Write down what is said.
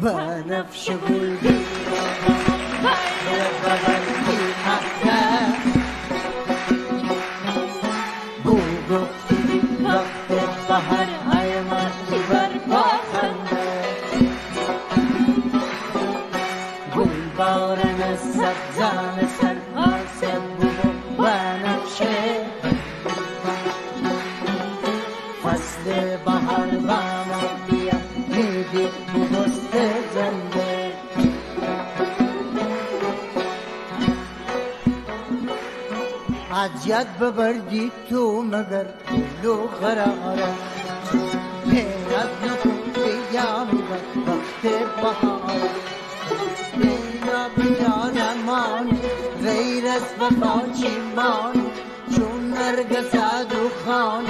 بنفش بلبل بلبل احنا گو گفتی وقت بهر آمد برپا خنده گلبارن از سبزان سرپاسد بود بنفشه فصل بهار باما بیا میدی بست زنده عجیت ببردی تو مگر لو قراره حیرت نکن بیامی وقت بهار بینا بیانمان غیر از وفا چیمان چون نرگس دخان